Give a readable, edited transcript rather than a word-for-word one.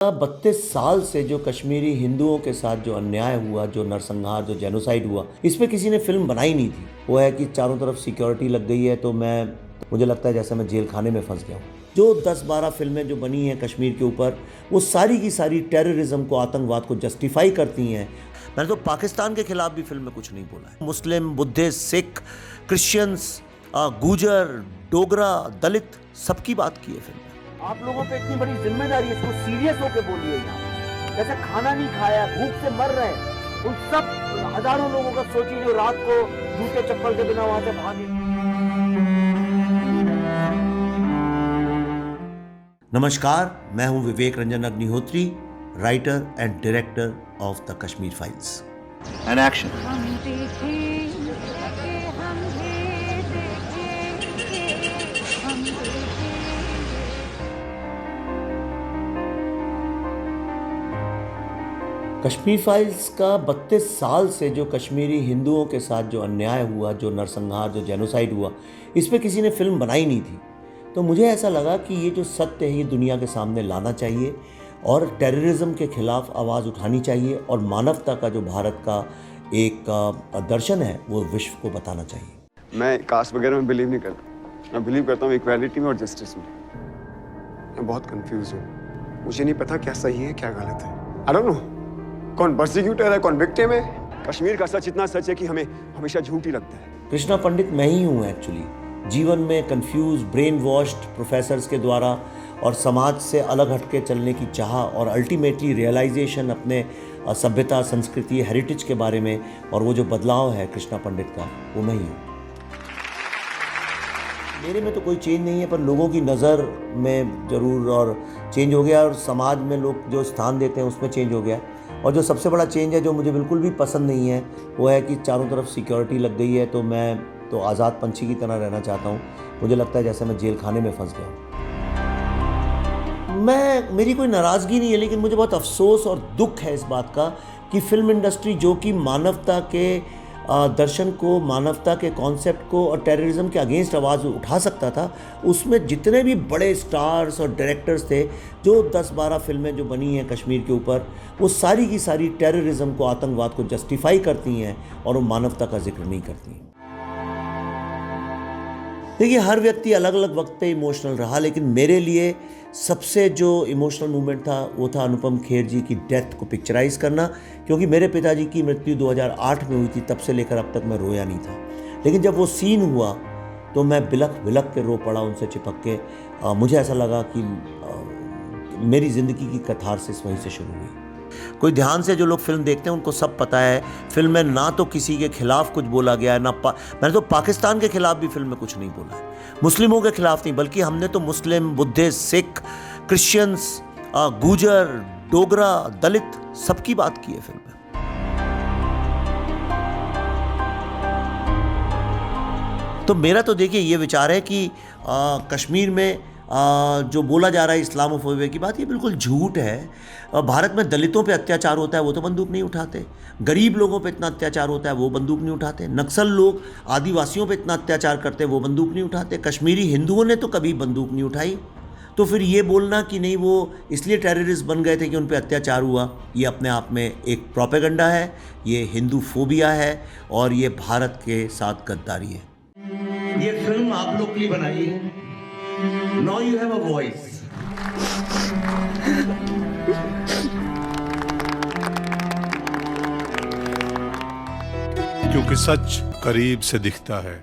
32 साल से जो कश्मीरी हिंदुओं के साथ जो अन्याय हुआ, जो नरसंहार, जो जेनोसाइड हुआ, इस पे किसी ने फिल्म बनाई नहीं थी। वो है कि चारों तरफ सिक्योरिटी लग गई है, तो मुझे लगता है जैसे मैं जेल खाने में फंस गया हूँ। जो 10-12 फिल्में जो बनी हैं कश्मीर के ऊपर, वो सारी की सारी टेररिज्म को, आतंकवाद को जस्टिफाई करती हैं। मैंने तो पाकिस्तान के खिलाफ भी फिल्म में कुछ नहीं बोला है। मुस्लिम, बुद्धिस्ट, सिख, क्रिश्चियंस, गुजर, डोगरा, दलित, सबकी बात की है फिल्म में। आप लोगों पे इतनी बड़ी जिम्मेदारी है, इसको सीरियस होके बोलिए। यहाँ जैसे खाना नहीं खाया, भूख से मर रहे हैं, उन सब हजारों लोगों का सोचिए जो रात को जूते चप्पल के बिना वहां से भागे। नमस्कार, मैं हूं Vivek Ranjan Agnihotri, writer and director of the Kashmir files. And action. Kashmir files का 32 साल से जो कश्मीरी हिंदुओं के साथ जो अन्याय हुआ, जो नरसंहार, जो जेनोसाइड हुआ, इस पे किसी ने फिल्म बनाई नहीं थी। तो मुझे ऐसा लगा कि ये जो सत्य है ये दुनिया के सामने लाना चाहिए और टेररिज्म के खिलाफ आवाज़ उठानी चाहिए और मानवता का जो भारत का एक दर्शन है वो विश्व को बताना चाहिए। मैं कास्ट वगैरह में बिलीव नहीं करता। मैं बिलीव करता हूँ इक्वालिटी में और जस्टिस में। मैं बहुत कंफ्यूज हूँ। मुझे नहीं पता क्या सही है क्या गलत है। आई डोंट नो कौन प्रोसिक्यूटर है कौन विक्टिम है। कश्मीर का सच इतना सच है कि हमें हमेशा झूठ ही लगता है। कृष्णा पंडित मैं ही हूँ एक्चुअली। जीवन में कंफ्यूज, ब्रेन वॉश्ड प्रोफेसर्स के द्वारा और समाज से अलग हटके चलने की चाह और अल्टीमेटली रियलाइजेशन अपने सभ्यता, संस्कृति, हेरिटेज के बारे में, और वो जो बदलाव है कृष्णा पंडित का, वो मैं ही हूँ। मेरे में तो कोई चेंज नहीं है, पर लोगों की नज़र में ज़रूर और चेंज हो गया और समाज में लोग जो स्थान देते हैं उसमें चेंज हो गया। और जो सबसे बड़ा चेंज है जो मुझे बिल्कुल भी पसंद नहीं है वो है कि चारों तरफ सिक्योरिटी लग गई है, तो मैं तो आज़ाद पंछी की तरह रहना चाहता हूँ। मुझे लगता है जैसे मैं जेल खाने में फंस गया हूँ। मेरी कोई नाराज़गी नहीं है, लेकिन मुझे बहुत अफसोस और दुख है इस बात का कि फिल्म इंडस्ट्री जो कि मानवता के दर्शन को, मानवता के कॉन्सेप्ट को और टेररिज्म के अगेंस्ट आवाज़ उठा सकता था, उसमें जितने भी बड़े स्टार्स और डायरेक्टर्स थे, जो 10-12 फिल्में जो बनी हैं कश्मीर के ऊपर, वो सारी की सारी टेररिज्म को, आतंकवाद को जस्टिफाई करती हैं और वो मानवता का जिक्र नहीं करती हैं। देखिए, हर व्यक्ति अलग अलग वक्त पे इमोशनल रहा, लेकिन मेरे लिए सबसे जो इमोशनल मूवमेंट था वो था अनुपम खेर जी की डेथ को पिक्चराइज करना, क्योंकि मेरे पिताजी की मृत्यु 2008 में हुई थी। तब से लेकर अब तक मैं रोया नहीं था, लेकिन जब वो सीन हुआ तो मैं बिलख बिलख के रो पड़ा उनसे चिपक के। मुझे ऐसा लगा कि मेरी ज़िंदगी की कथारसिस वहीं से शुरू हुई। कोई ध्यान से जो लोग फिल्म देखते हैं उनको सब पता है, फिल्म में ना तो किसी के खिलाफ कुछ बोला गया है, मैंने तो पाकिस्तान के खिलाफ भी फिल्म में कुछ नहीं बोला है। मुस्लिमों के खिलाफ नहीं, बल्कि हमने तो मुस्लिम, बुद्धिस्ट, सिख, क्रिश्चियंस, गुजर, डोगरा, दलित, सबकी बात की है फिल्म में। तो मेरा तो देखिए ये विचार है कि कश्मीर में जो बोला जा रहा है इस्लामोफोबिया की बात, ये बिल्कुल झूठ है। भारत में दलितों पे अत्याचार होता है वो तो बंदूक नहीं उठाते, गरीब लोगों पे इतना अत्याचार होता है वो बंदूक नहीं उठाते, नक्सल लोग आदिवासियों पे इतना अत्याचार करते हैं वो बंदूक नहीं उठाते, कश्मीरी हिंदुओं ने तो कभी बंदूक नहीं उठाई। तो फिर ये बोलना कि नहीं वो इसलिए टेररिस्ट बन गए थे कि उन पे अत्याचार हुआ, ये अपने आप में एक प्रोपेगेंडा है, ये हिंदू फोबिया है और ये भारत के साथ गद्दारी है। ये फिल्म आप लोग के लिए बनाई है। Now you have a voice. क्योंकि सच करीब से दिखता है।